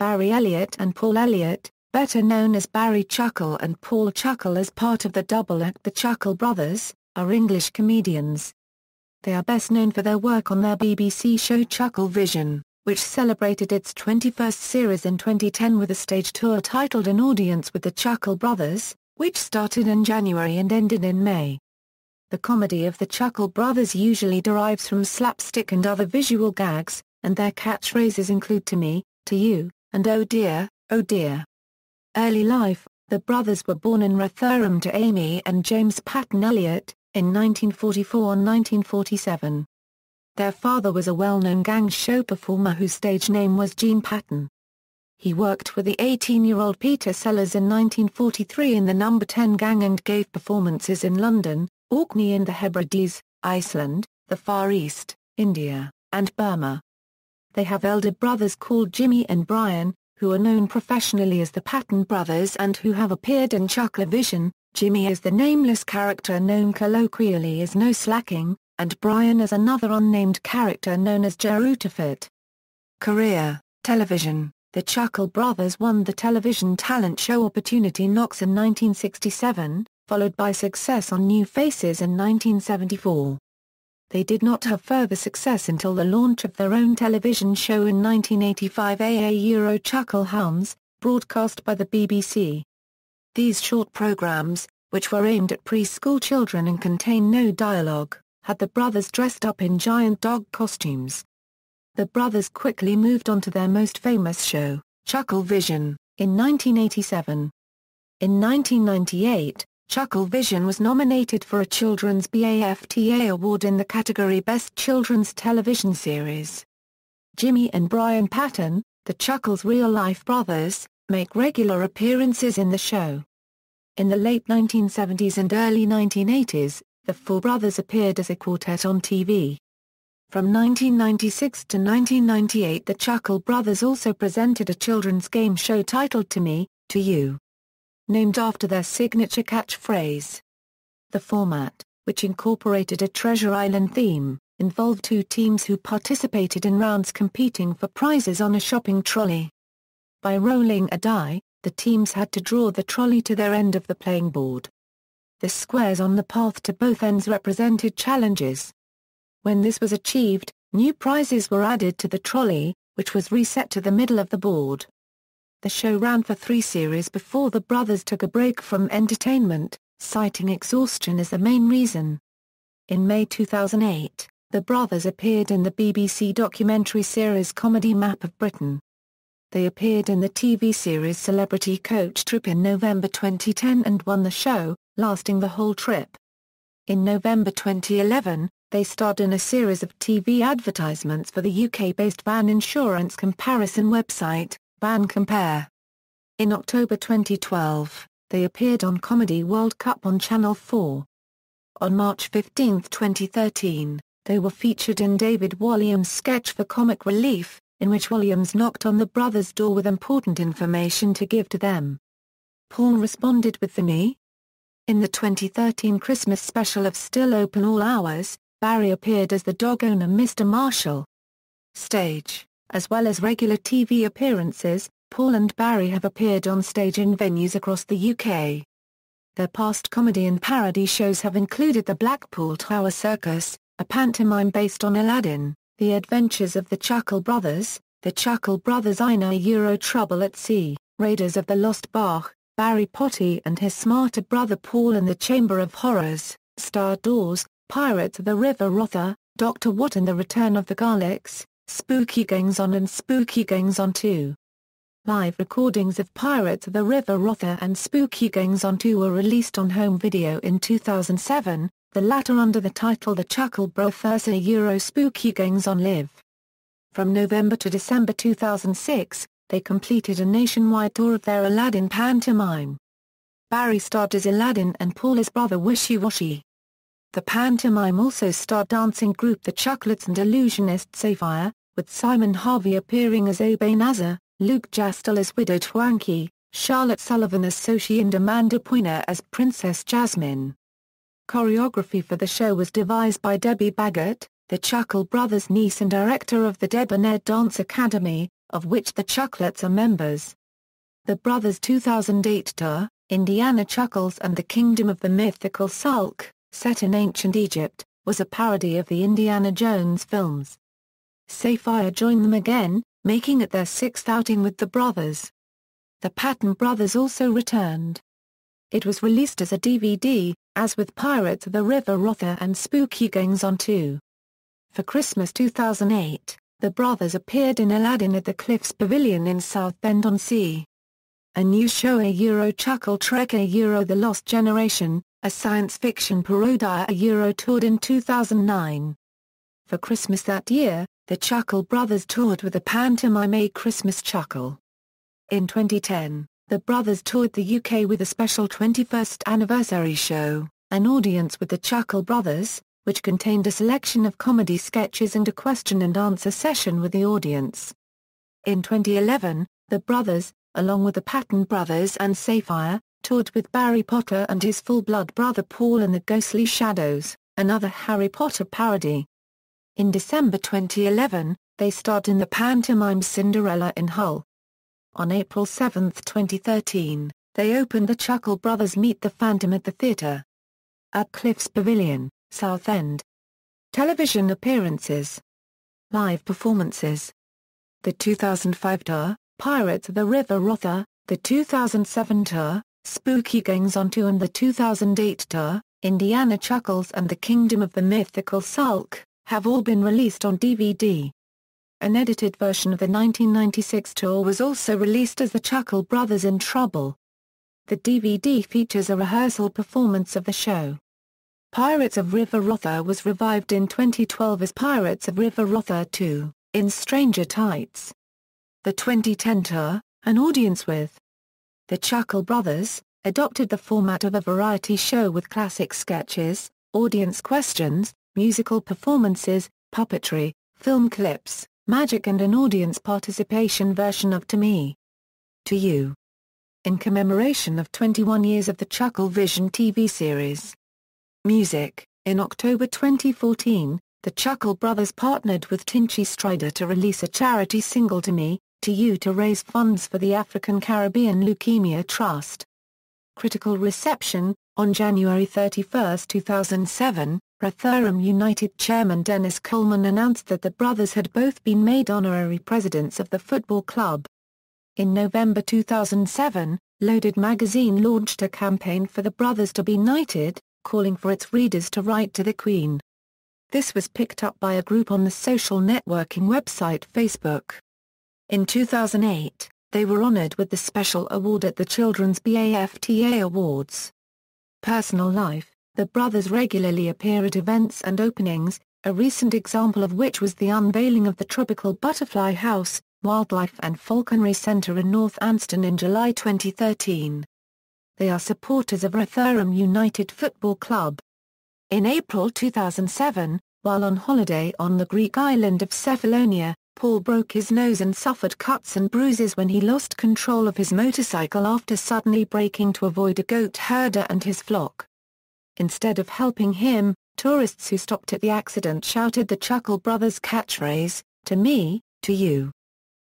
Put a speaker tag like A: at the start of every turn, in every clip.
A: Barry Elliott and Paul Elliott, better known as Barry Chuckle and Paul Chuckle as part of the double act the Chuckle Brothers, are English comedians. They are best known for their work on their BBC show ChuckleVision, which celebrated its 21st series in 2010 with a stage tour titled An Audience with the Chuckle Brothers, which started in January and ended in May. The comedy of the Chuckle Brothers usually derives from slapstick and other visual gags, and their catchphrases include "to me," "to you," and "oh dear, oh dear." Early life: the brothers were born in Rotherham to Amy and James Patton Elliott, in 1944 and 1947. Their father was a well-known gang show performer whose stage name was Gene Patton. He worked with the 18-year-old Peter Sellers in 1943 in the Number 10 Gang and gave performances in London, Orkney and the Hebrides, Iceland, the Far East, India, and Burma. They have elder brothers called Jimmy and Brian, who are known professionally as the Patton Brothers and who have appeared in ChuckleVision. Jimmy is the nameless character known colloquially as No Slacking, and Brian is another unnamed character known as Jerutafit. Career: television. The Chuckle Brothers won the television talent show Opportunity Knocks in 1967, followed by success on New Faces in 1974. They did not have further success until the launch of their own television show in 1985, AA Chuckle Hounds, broadcast by the BBC. These short programs, which were aimed at preschool children and contain no dialogue, had the brothers dressed up in giant dog costumes. The brothers quickly moved on to their most famous show, ChuckleVision, in 1987. In 1998, ChuckleVision was nominated for a Children's BAFTA Award in the category Best Children's Television Series. Jimmy and Brian Patton, the Chuckles' real-life brothers, make regular appearances in the show. In the late 1970s and early 1980s, the four brothers appeared as a quartet on TV. From 1996 to 1998, the Chuckle Brothers also presented a children's game show titled To Me, To You, named after their signature catchphrase. The format, which incorporated a Treasure Island theme, involved two teams who participated in rounds competing for prizes on a shopping trolley. By rolling a die, the teams had to draw the trolley to their end of the playing board. The squares on the path to both ends represented challenges. When this was achieved, new prizes were added to the trolley, which was reset to the middle of the board. The show ran for 3 series before the brothers took a break from entertainment, citing exhaustion as the main reason. In May 2008, the brothers appeared in the BBC documentary series Comedy Map of Britain. They appeared in the TV series Celebrity Coach Trip in November 2010 and won the show, lasting the whole trip. In November 2011, they starred in a series of TV advertisements for the UK-based van insurance comparison website, Van Compare. In October 2012, they appeared on Comedy World Cup on Channel 4. On March 15, 2013, they were featured in David Walliams' sketch for Comic Relief, in which Walliams knocked on the brothers' door with important information to give to them. Paul responded with "The Me?" In the 2013 Christmas special of Still Open All Hours, Barry appeared as the dog owner Mr. Marshall. Stage. As well as regular TV appearances, Paul and Barry have appeared on stage in venues across the UK. Their past comedy and parody shows have included The Blackpool Tower Circus, a pantomime based on Aladdin, The Adventures of the Chuckle Brothers, The Chuckle Brothers Euro Trouble at Sea, Raiders of the Lost Bach, Barry Potty and his smarter brother Paul in the Chamber of Horrors, Star Doors, Pirates of the River Rother, Dr. What and the Return of the Garlics, Spooky Gangs On and Spooky Gangs On 2. Live recordings of Pirates of the River Rother and Spooky Gangs On 2 were released on home video in 2007, the latter under the title The Chuckle Brothers Euro Spooky Gangs On Live. From November to December 2006, they completed a nationwide tour of their Aladdin pantomime. Barry starred as Aladdin and Paul as brother Wishy Washy. The pantomime also starred dancing group The Chucklets and illusionist Sapphire, with Simon Harvey appearing as Obanazar, Luke Jastel as Widow Twanky, Charlotte Sullivan as Soshi and Amanda Poyner as Princess Jasmine. Choreography for the show was devised by Debbie Baggett, the Chuckle Brothers' niece and director of the Debonair Dance Academy, of which the Chucklets are members. The Brothers' 2008 tour, Indiana Chuckles and the Kingdom of the Mythical Sulk, set in ancient Egypt, was a parody of the Indiana Jones films. Sapphire joined them again, making it their sixth outing with the Brothers. The Patton Brothers also returned. It was released as a DVD, as with Pirates of the River Rother and Spooky Goings On 2. For Christmas 2008, the Brothers appeared in Aladdin at the Cliffs Pavilion in South Bend-on-Sea. A new show Chuckle Trek The Lost Generation, a science fiction parody toured in 2009. For Christmas that year, the Chuckle Brothers toured with the pantomime A Christmas Chuckle. In 2010, the Brothers toured the UK with a special 21st anniversary show, An Audience with the Chuckle Brothers, which contained a selection of comedy sketches and a question-and-answer session with the audience. In 2011, the Brothers, along with the Patton Brothers and Sapphire, toured with Barry Potter and his full-blood brother Paul in The Ghostly Shadows, another Harry Potter parody. In December 2011, they starred in the pantomime Cinderella in Hull. On April 7, 2013, they opened the Chuckle Brothers Meet the Phantom at the theatre at Cliffs Pavilion, Southend. Television appearances. Live performances. The 2005 tour, Pirates of the River Rother, the 2007 tour, Spooky Goings On 2 and the 2008 tour, Indiana Chuckles and the Kingdom of the Mythical Sulk, have all been released on DVD. An edited version of the 1996 tour was also released as the Chuckle Brothers in Trouble. The DVD features a rehearsal performance of the show. Pirates of River Rother was revived in 2012 as Pirates of River Rother 2, in Stranger Tights. The 2010 tour, An Audience with the Chuckle Brothers, adopted the format of a variety show with classic sketches, audience questions, musical performances, puppetry, film clips, magic and an audience participation version of To Me, To You, in commemoration of 21 years of the ChuckleVision TV series. Music. In October 2014, the Chuckle Brothers partnered with Tinchy Stryder to release a charity single To Me, To You to raise funds for the African Caribbean Leukemia Trust. Critical reception. On January 31, 2007, Rotherham United chairman Dennis Coleman announced that the brothers had both been made honorary presidents of the football club. In November 2007, Loaded magazine launched a campaign for the brothers to be knighted, calling for its readers to write to the Queen. This was picked up by a group on the social networking website Facebook. In 2008, they were honored with the special award at the Children's BAFTA Awards. Personal life. The brothers regularly appear at events and openings, a recent example of which was the unveiling of the Tropical Butterfly House, Wildlife and Falconry Centre in North Anston in July 2013. They are supporters of Rotherham United Football Club. In April 2007, while on holiday on the Greek island of Cephalonia, Paul broke his nose and suffered cuts and bruises when he lost control of his motorcycle after suddenly braking to avoid a goat herder and his flock. Instead of helping him, tourists who stopped at the accident shouted the Chuckle Brothers catchphrase, To Me, To You.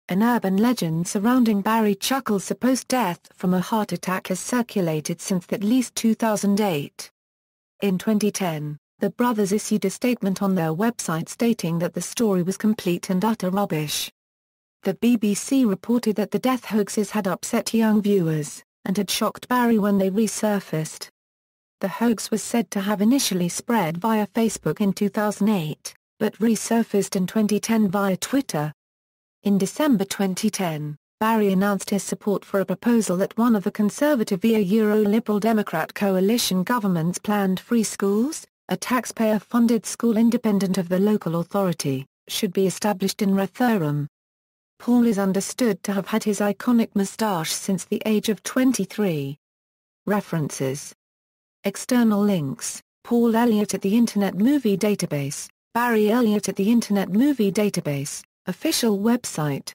A: An urban legend surrounding Barry Chuckle's supposed death from a heart attack has circulated since at least 2008. In 2010, the brothers issued a statement on their website stating that the story was complete and utter rubbish. The BBC reported that the death hoaxes had upset young viewers, and had shocked Barry when they resurfaced. The hoax was said to have initially spread via Facebook in 2008, but resurfaced in 2010 via Twitter. In December 2010, Barry announced his support for a proposal that one of the Conservative Euro-Liberal Democrat coalition government's planned free schools, a taxpayer-funded school independent of the local authority, should be established in Rotherham. Paul is understood to have had his iconic moustache since the age of 23. References. External links: Paul Elliott at the Internet Movie Database, Barry Elliott at the Internet Movie Database, official website.